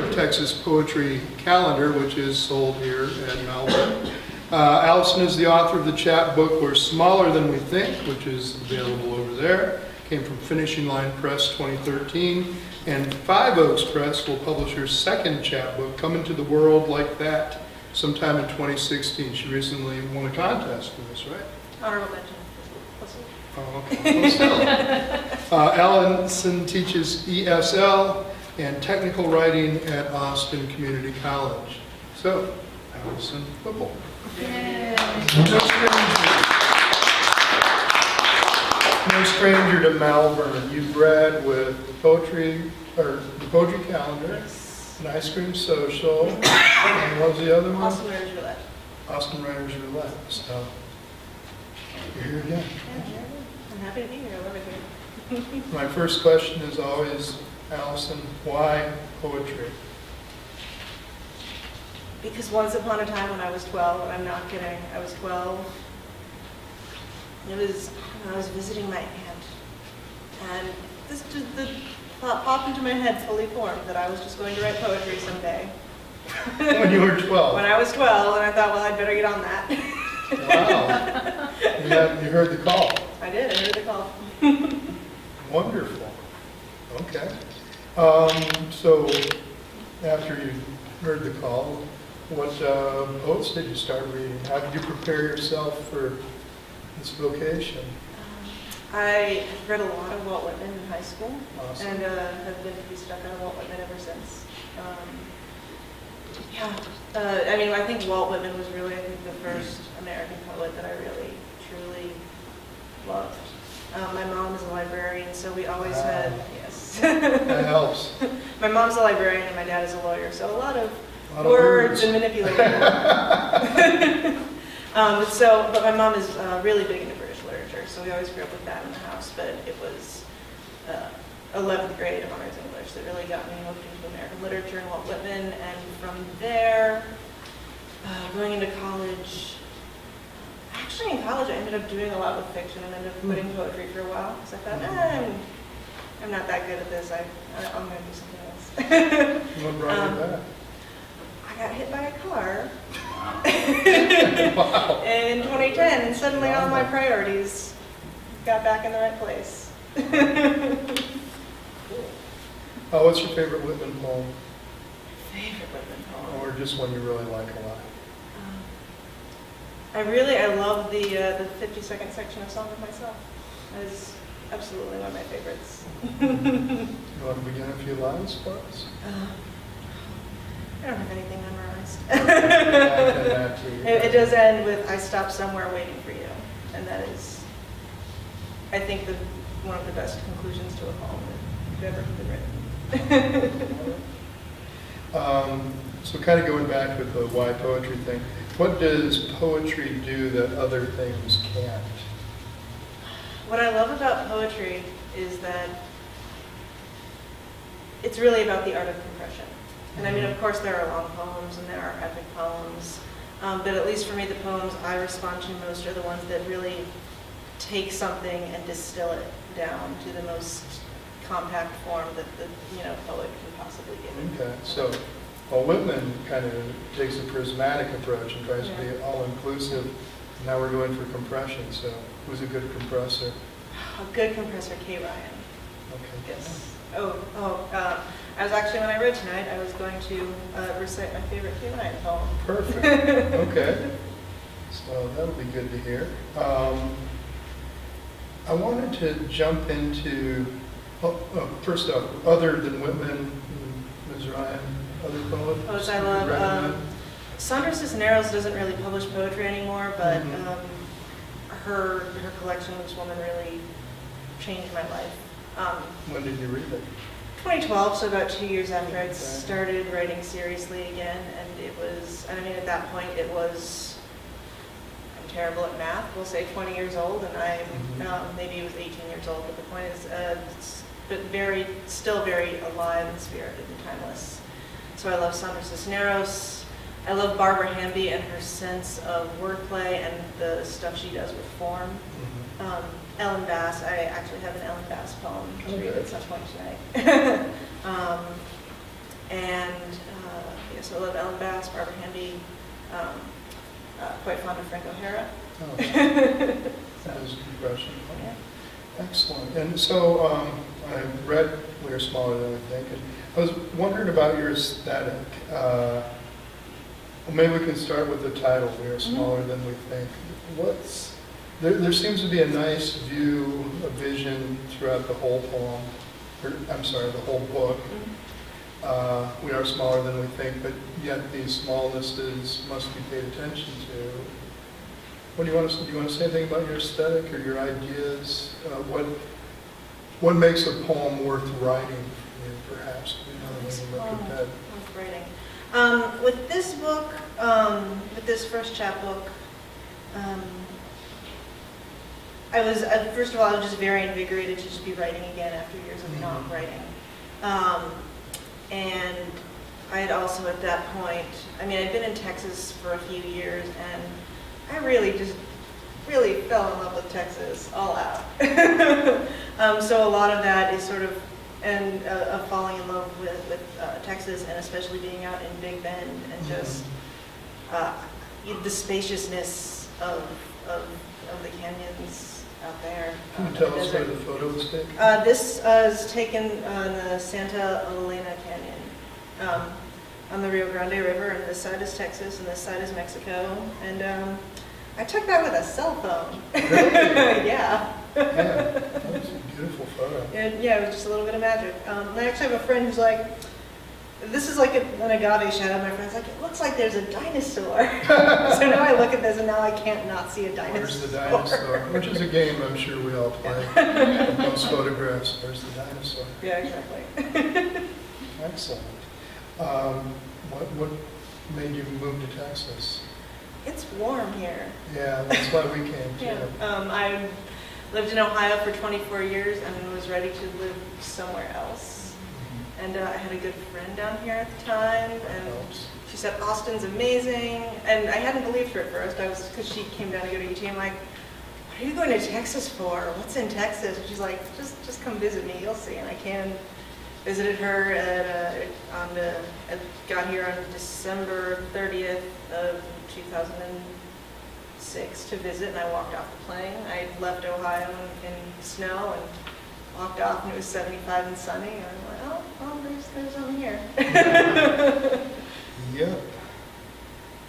the Texas Poetry Calendar, which is sold here at Malvern. Allyson is the author of the chapbook We're Smaller Than We Think, which is available over there. Came from Finishing Line Press 2013. And Five Oaks Press will publish her second chapbook, Coming to the World Like That, sometime in 2016. She recently won a contest for this, right? Honorable mention. Oh, okay. Well, still. Allyson teaches ESL and technical writing at Austin Community College. So, Allyson Whipple. Yay. No stranger to Malvern. You've read with the poetry calendar, an ice cream social, and what was the other one? Austin Writers Roulette. Austin Writers Roulette. So, you're here again. Yeah, I'm happy to be here. I love it here. My first question is always, Allyson, why poetry? Because once upon a time when I was 12, and I'm not kidding, I was 12, I was visiting my aunt, and the thought popped into my head fully formed that I was just going to write poetry someday. When you were 12? When I was 12, and I thought, well, I'd better get on that. Wow. You heard the call. I did, I heard the call. Wonderful. Okay. So, after you heard the call, what poets did you start reading? How did you prepare yourself for this vocation? I read a lot of Walt Whitman in high school, Awesome. and have been pretty stuck on Walt Whitman ever since. I think Walt Whitman was really, the first American poet that I really, truly loved. My mom is a librarian, so we always had, yes. That helps. My mom's a librarian and my dad is a lawyer, so a lot of words and manipulating. But my mom is really big into British literature, so we always grew up with that in the house, but it was 11th grade honors English that really got me hooked into American literature and Walt Whitman, and from there, going into college, actually in college I ended up doing a lot with fiction and ended up putting poetry for a while, because I thought, I'm not that good at this, I'm going to do something else. What brought you back? I got hit by a car Wow. in 2010, and suddenly all my priorities got back in the right place. What's your favorite Whitman poem? Favorite Whitman poem? Or just one you really like a lot? I love the 50-second section of Song of Myself. That is absolutely one of my favorites. You want to begin a few lines for us? I don't have anything memorized. It It does end with, I stopped somewhere waiting for you. And that is, I think, one of the best conclusions to a poem that could ever have been written. So kind of going back with the why poetry thing, what does poetry do that other things can't? What I love about poetry is that it's really about the art of compression. And I mean, of course, there are long poems and there are epic poems, but at least for me, the poems I respond to most are the ones that really take something and distill it down to the most compact form that the poet can possibly give. Okay, so Whitman kind of takes a prismatic approach and tries to be all-inclusive. Now we're going for compression, so who's a good compressor? A good compressor, Kay Ryan. Okay. Yes. I was actually, when I read tonight, I was going to recite my favorite Kay Ryan poem. Perfect. Okay. So that'll be good to hear. I wanted to jump into, first off, other than Whitman, Ms. Ryan, other poets? Poets I love. Sandra Cisneros doesn't really publish poetry anymore, but her collection, This Woman, really changed my life. When did you read it? 2012, so about 2 years after I'd started writing seriously again, and it was, at that point it was, I'm terrible at math, we'll say 20 years old, and I'm, maybe it was 18 years old, but the point is, still very alive and spirited and timeless. So I love Sandra Cisneros. I love Barbara Hamby and her sense of wordplay and the stuff she does with form. Ellen Bass, I actually have an Ellen Bass poem to read at some point tonight. And so I love Ellen Bass, Barbara Handy, quite fond of Frank O'Hara. Oh, that was a good question. Yeah. Excellent. And so I read We Are Smaller Than We Think, and I was wondering about your aesthetic. Well, maybe we can start with the title, We Are Smaller Than We Think. There seems to be a nice view, a vision throughout the whole poem, the whole book. We are smaller than we think, but yet these smallnesses must be paid attention to. What do you want to say? Do you want to say anything about your aesthetic or your ideas? What makes a poem worth writing for you, perhaps? Another way to look at that. Worth writing. With this book, with this first chapbook, I was, first of all, I was just very invigorated to just be writing again after years of not writing. And I had also at that point, I'd been in Texas for a few years, and I really fell in love with Texas all out. So a lot of that is sort of, of falling in love with Texas, and especially being out in Big Bend, and just the spaciousness of the canyons out there. Can you tell us where the photo was taken? This is taken on the Santa Elena Canyon, on the Rio Grande River, and this side is Texas, and this side is Mexico. And I took that with a cell phone. Really? Yeah. Yeah, that was a beautiful photo. And yeah, it was just a little bit of magic. And I actually have a friend who's like, this is like an agave shadow. My friend's like, it looks like there's a dinosaur. So now I look at this and now I can't not see a dinosaur. Where's the dinosaur? Which is a game I'm sure we all play. Those photographs, where's the dinosaur? Yeah, exactly. Excellent. What made you move to Texas? It's warm here. Yeah, that's why we came too. Yeah. I lived in Ohio for 24 years and was ready to live somewhere else. And I had a good friend down here at the time, and she said, Austin's amazing. And I hadn't believed her at first, because she came down to go to UT. I'm like, what are you going to Texas for? What's in Texas? And she's like, just come visit me, you'll see. And I visited her I got here on December 30th of 2006 to visit, and I walked off the plane. I left Ohio in snow and walked off, and it was 75 and sunny. And I'm like, oh, well, there's something here. Yep.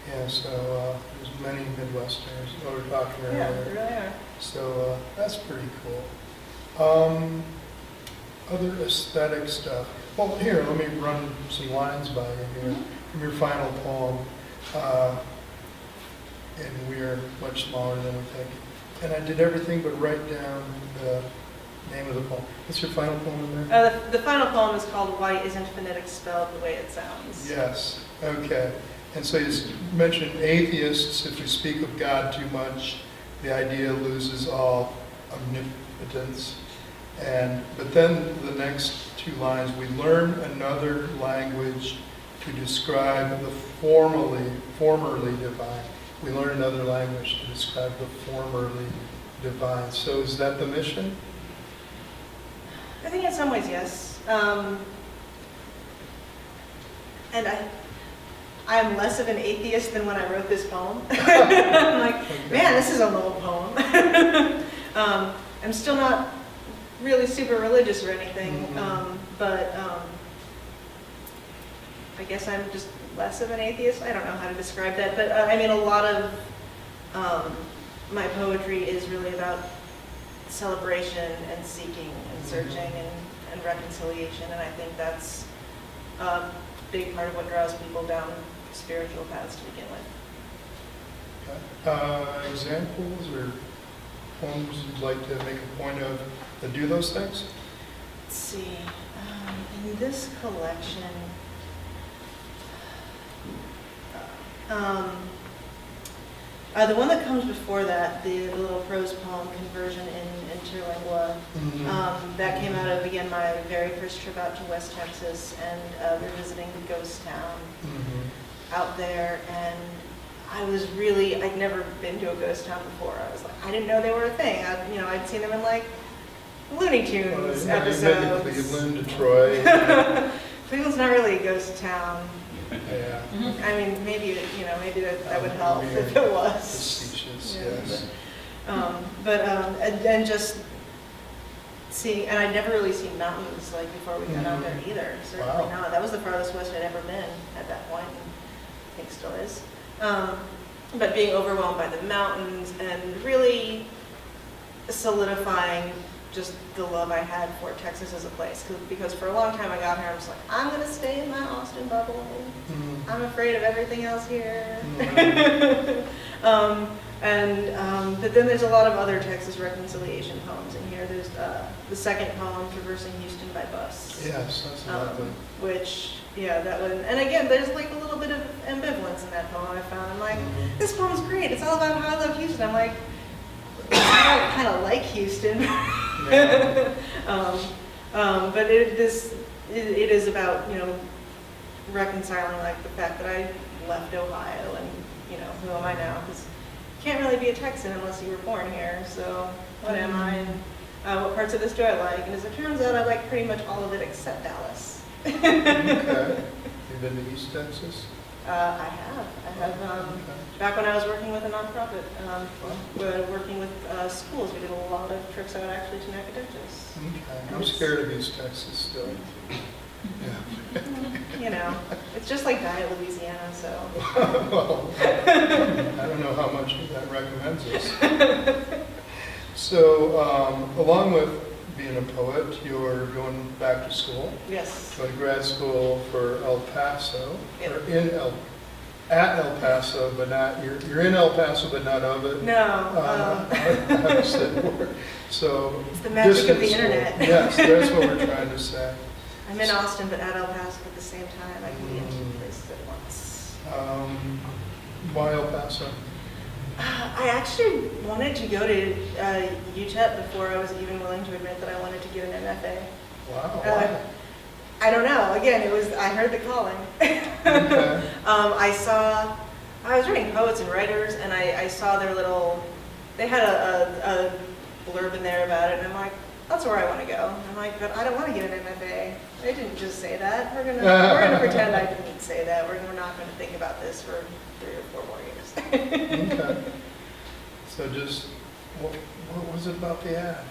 Yeah, so there's many Midwesterners that we're talking earlier. Yeah, there really are. So that's pretty cool. Other aesthetic stuff. Well, here, let me run some lines by you here from your final poem. And we're much smaller than we think. And I did everything but write down the name of the poem. What's your final poem in there? The final poem is called Why Isn't Phonetics Spelled the Way It Sounds? Yes, okay. And so you mentioned atheists, if we speak of God too much, the idea loses all omnipotence. But then the next two lines, we learn another language to describe the formerly divine. We learn another language to describe the formerly divine. So is that the mission? I think in some ways, yes. And I'm less of an atheist than when I wrote this poem. I'm like, man, this is a low poem. I'm still not really super religious or anything, but I guess I'm just less of an atheist. I don't know how to describe that, but a lot of my poetry is really about celebration and seeking and searching and reconciliation, and I think that's a big part of what draws people down spiritual paths to begin with. Examples or poems you'd like to make a point of that do those things? Let's see. In this collection, the one that comes before that, the little prose poem, Conversion in Interlingua, that came out of, again, my very first trip out to West Texas, and we're visiting the ghost town out there, and I'd never been to a ghost town before. I was like, I didn't know they were a thing. I'd seen them in like Looney Tunes episodes. Cleveland, Detroit. Cleveland's not really a ghost town. Yeah. I mean, maybe maybe that would help if it was. Facetious, Yeah, yes. And just seeing, and I'd never really seen mountains like before we got out there either. Certainly Wow. not. That was the farthest west I'd ever been at that point, and I think still is. But being overwhelmed by the mountains and really solidifying just the love I had for Texas as a place. Because for a long time I got here, I was like, I'm going to stay in my Austin bubble. I'm afraid of everything else here. But then there's a lot of other Texas reconciliation poems in here. There's the second poem, Traversing Houston by Bus. Yes, that's lovely. Which, that one, and again, there's like a little bit of ambivalence in that poem I found. I'm like, this poem's great. It's all about how I love Houston. I'm like, I kind of like Houston. Yeah. But it is about, reconciling like the fact that I left Ohio and, who am I now? Because you can't really be a Texan unless you were born here. So what am I? And what parts of this do I like? And as it turns out, I like pretty much all of it except Dallas. Okay. You've been to East Texas? I have. Back when I was working with a nonprofit, working with schools, we did a lot of trips out actually to Nacogdoches. Okay. I'm scared of East Texas still. Yeah. It's just like Diet, Louisiana, so. Well, I don't know how much that recommends us. So, along with being a poet, you're going back to school. Yes. Going to grad school for El Paso, Yep. or at El Paso, but not, you're in El Paso, but not of it. No. I have said the word. So, It's the magic of the distance school. internet. Yes, that's what we're trying to say. I'm in Austin, but at El Paso at the same time. I can be in two places at once. Why El Paso? I actually wanted to go to UTEP before I was even willing to admit that I wanted to get an MFA. Wow. Why? I don't know. Again, I heard the calling. Okay. I was reading poets and writers, and I saw they had a blurb in there about it, and I'm like, that's where I want to go. I'm like, but I don't want to get an MFA. They didn't just say that. We're gonna pretend I didn't say that. We're not going to think about this for 3 or 4 more years. Okay. So just, what was it about the ad?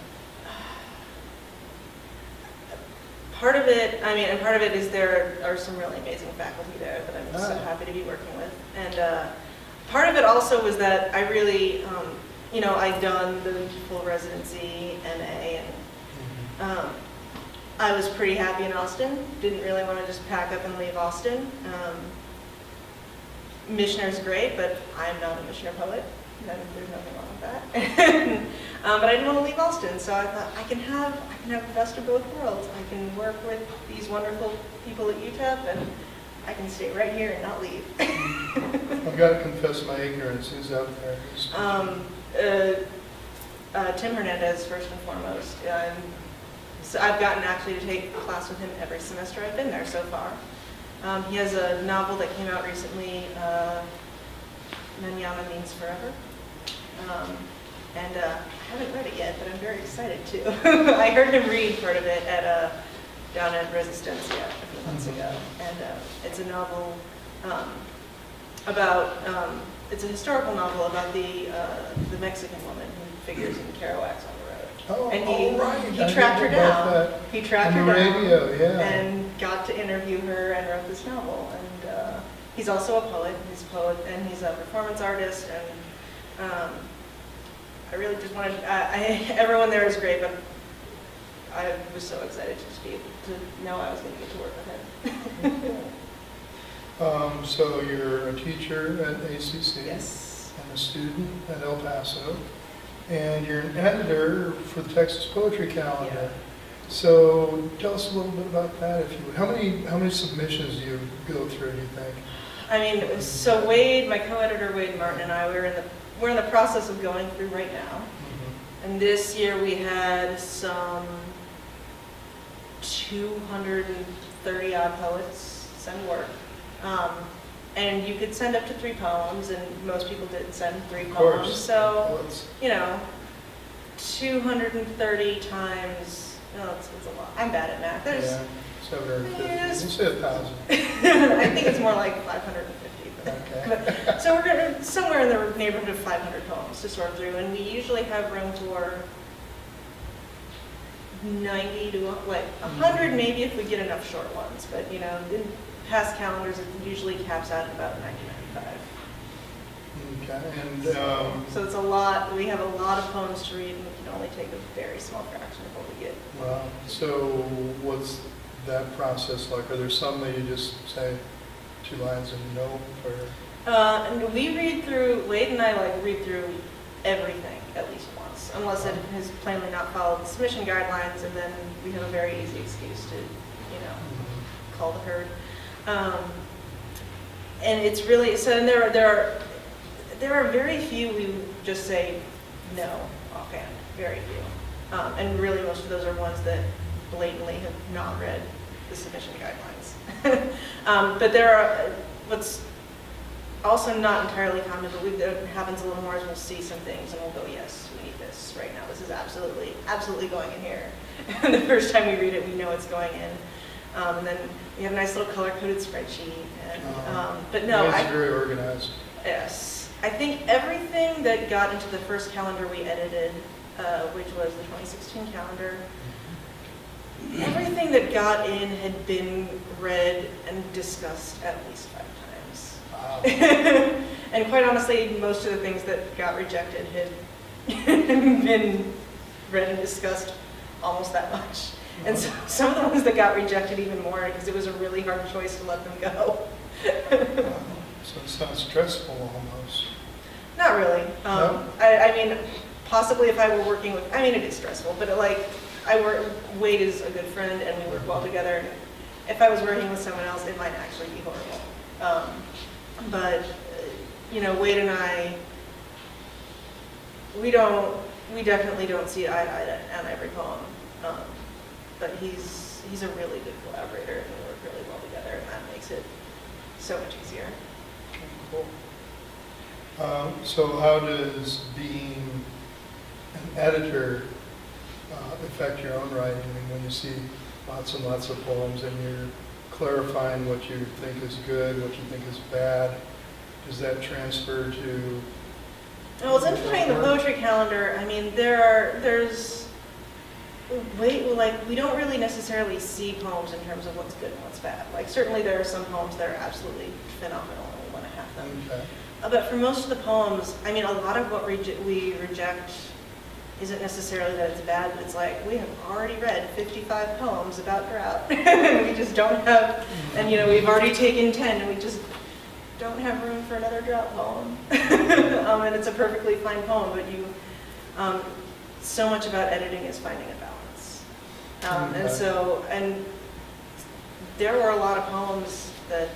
Part of it, and part of it is there are some really amazing faculty there that I'm so happy to be working with. And part of it also was that I really, I'd done the full residency, MA, and I was pretty happy in Austin. Didn't really want to just pack up and leave Austin. Missioner's great, but I'm not a Missioner poet. There's nothing wrong with that. But I didn't want to leave Austin, so I thought I can have the best of both worlds. I can work with these wonderful people at UTEP, and I can stay right here and not leave. I've got to confess my ignorance. Who's out there? Tim Hernandez, first and foremost. So I've gotten actually to take a class with him every semester I've been there so far. He has a novel that came out recently, Manana Means Forever. And I haven't read it yet, but I'm very excited to. I heard him read part of it down at Resistencia a few months ago. And it's a novel it's a historical novel about the Mexican woman who figures in Kerouac's On the Road. Oh, And right. he tracked her down. He tracked her on the down radio, yeah. and got to interview her and wrote this novel. And he's also a poet. He's a poet and he's a performance artist. And I really just wanted, everyone there is great, but I was so excited to just be able to know I was going to get to work with him. So you're a teacher at ACC. Yes. And a student at El Paso. And you're an editor for the Texas Poetry Calendar. Yeah. So tell us a little bit about that, if you would. How many submissions do you go through, do you think? So Wade, my co-editor Wade Martin, and I, we're in the process of going through right now. Mm-hmm. And this year we had some 230 odd poets send work. And you could send up to 3 poems, and most people did send 3 poems. So, 230 times, it's a lot. I'm bad at math. 750? Yes. You said 1,000. I think it's more like 550. Okay. So we're going somewhere in the neighborhood of 500 poems to sort through, and we usually have room for 90 to like 100 maybe if we get enough short ones. But you know, in past calendars it usually caps out at about 90, 95. Okay, and So it's a lot. We have a lot of poems to read, and we can only take a very small fraction of what we get. wow. So what's that process like? Are there some that you just say 2 lines and no, or? And we read through. Wade and I like read through everything at least once, unless it has plainly not followed the submission guidelines, and then we have a very easy excuse to, you know, call the herd. And it's really so. And there are very few we just say no offhand. Very few, and really most of those are ones that blatantly have not read the submission guidelines. But there are what's also not entirely common, but that happens a little more is we'll see some things and we'll go, yes, we need this right now. This is absolutely going in here. And the first time we read it, we know it's going in. And then we have a nice little color-coded spreadsheet. And, but no, It's very organized. yes. I think everything that got into the first calendar we edited, which was the 2016 calendar, everything that got in had been read and discussed at least 5 times. Wow. And quite honestly, most of the things that got rejected had been read and discussed almost that much. And so, some of the ones that got rejected even more because it was a really hard choice to let them go. Wow. So it sounds stressful almost. Not really. No? I mean, possibly if I were working with, I mean, it is stressful, but Wade is a good friend and we work well together. And if I was working with someone else, it might actually be horrible. But, you know, Wade and I, we definitely don't see eye to eye on every poem. But he's a really good collaborator and we work really well together, and that makes it so much easier. Cool. So how does being an editor affect your own writing? I mean, when you see lots and lots of poems and you're clarifying what you think is good, what you think is bad, does that transfer to? Well, it's interesting, the poetry calendar, I mean, we don't really necessarily see poems in terms of what's good and what's bad. Like, certainly there are some poems that are absolutely phenomenal and we want to have them. Okay. But for most of the poems, I mean, a lot of what we reject isn't necessarily that it's bad, but it's like, we have already read 55 poems about drought. We just don't have, and you know, we've already taken 10 and we just don't have room for another drought poem. And it's a perfectly fine poem, but so much about editing is finding a balance. And there were a lot of poems that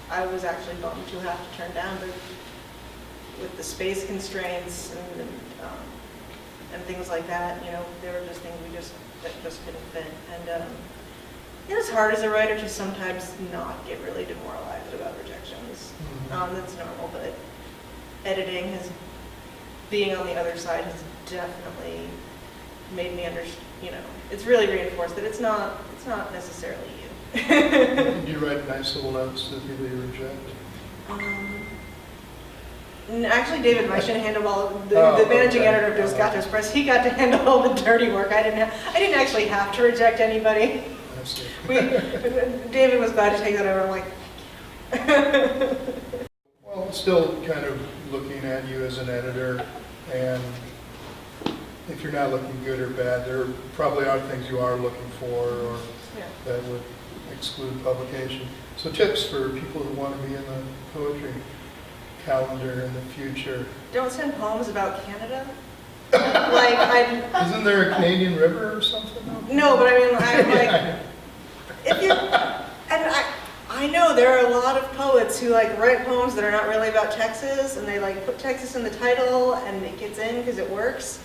I was actually bummed to have to turn down, but with the space constraints and things like that, you know, there were just things that just couldn't fit. And it's hard as a writer to sometimes not get really demoralized about rejections. That's normal, but editing being on the other side has definitely made me understand, you know, it's really reinforced that it's not necessarily you. You write nice little notes to people you reject? Actually, David Meishin handled all of the managing editor of Dos Gatos Press. He got to handle all the dirty work. I didn't actually have to reject anybody. I see. David was glad to take that over. I'm like, Well, still kind of looking at you as an editor, and if you're not looking good or bad, there probably are things you are looking for or that would exclude publication. So tips for people who want to be in the poetry calendar in the future. don't send poems about Canada. Isn't there a Canadian river or something? No, but I mean, if you, and I know there are a lot of poets who like write poems that are not really about Texas, and they like put Texas in the title, and it gets in because it works.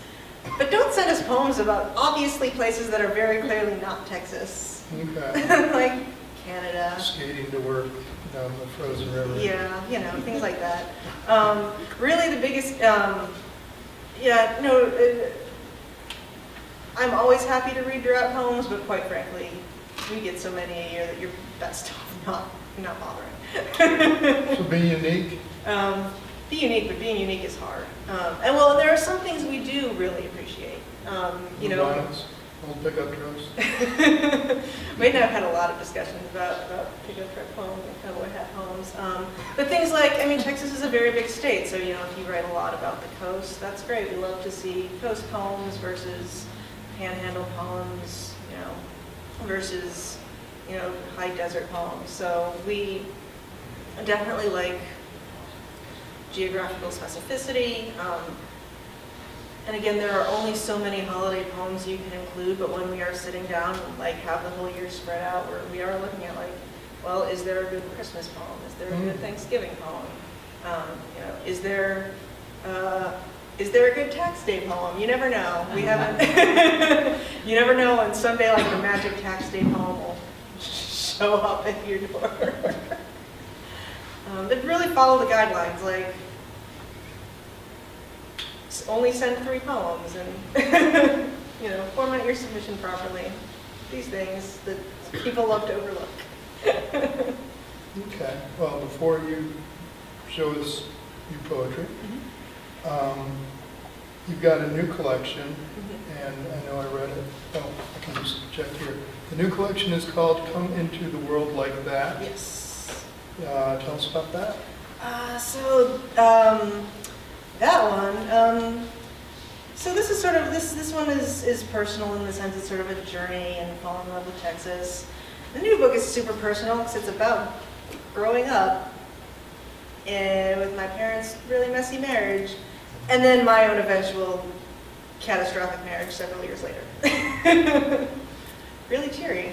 But don't send us poems about obviously places that are very clearly not Texas. Okay. Like Canada. Skating to work down the frozen river. Yeah, you know, things like that. Really the biggest, I'm always happy to read drought poems, but quite frankly, we get so many a year that you're best off not bothering. So be unique. Be unique, but being unique is hard. And well, there are some things we do really appreciate. You know, Vinyls, old pickup trucks. Wade and I have had a lot of discussions about pickup truck homes and cowboy hat homes. But things like, I mean, Texas is a very big state, so, you know, if you write a lot about the coast, that's great. We love to see coast homes versus panhandle homes, you know, versus, you know, high desert homes. So we definitely like geographical specificity. And again, there are only so many holiday poems you can include, but when we are sitting down and like have the whole year spread out, we are looking at like, well, is there a good Christmas poem? Is there a good Thanksgiving poem? You know, is there a good tax day poem? You never know. We haven't. You never know when someday like the magic tax day poem will show up at your door. But really follow the guidelines, like only send 3 poems and, you know, format your submission properly. These things that people love to overlook. Okay, well, before you show us your poetry, you've got a new collection, and I know I read it. Oh, I can just check here. The new collection is called Come Into the World Like That. Yes. Tell us about that. That one, so this is sort of, this one is personal in the sense it's sort of a journey and falling in love with Texas. The new book is super personal because it's about growing up and with my parents' really messy marriage, and then my own eventual catastrophic marriage several years later. Really cheery.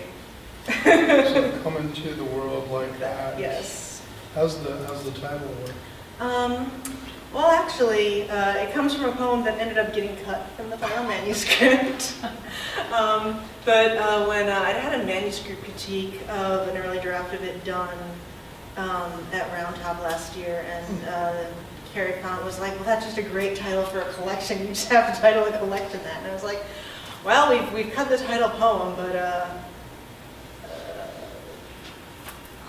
So Come Into the World Like That. Yes. How's the title work? Well, actually, it comes from a poem that ended up getting cut from the final manuscript. But when I had a manuscript critique of an early draft of it done at Round Top last year, and Carrie Conant was like, well, that's just a great title for a collection. You just have to title a collection that. And I was like, well, we've cut the title poem, but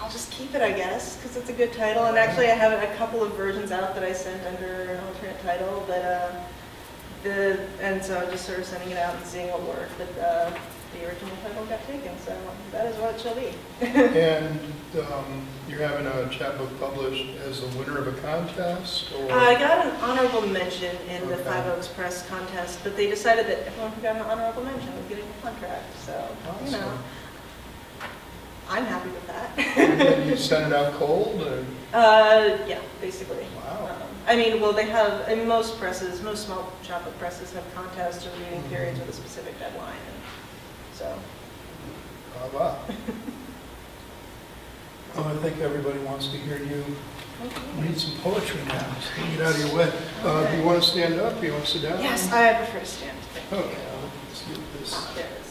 I'll just keep it, I guess, because it's a good title. And actually, I have a couple of versions out that I sent under an alternate title, but and so I'm just sort of sending it out and seeing what worked. But the original title got taken, so that is what it shall be. And you're having a chapbook published as a winner of a contest? Or? I got an honorable mention in the Okay. Five Oaks Press contest, but they decided that everyone who got an honorable mention was getting a contract. So, you know, Awesome. I'm happy with that. And you send it out cold? Or? Yeah, basically. Wow. I mean, well, they have, in most presses, most small chapbook presses have contests or reading periods with a specific deadline. And so. Wow. Oh, I think everybody wants to hear you read some poetry now. So get out of your way. Do you want to stand up? Do you want to sit down? Yes, I prefer to stand. Okay, let's do this. There it is.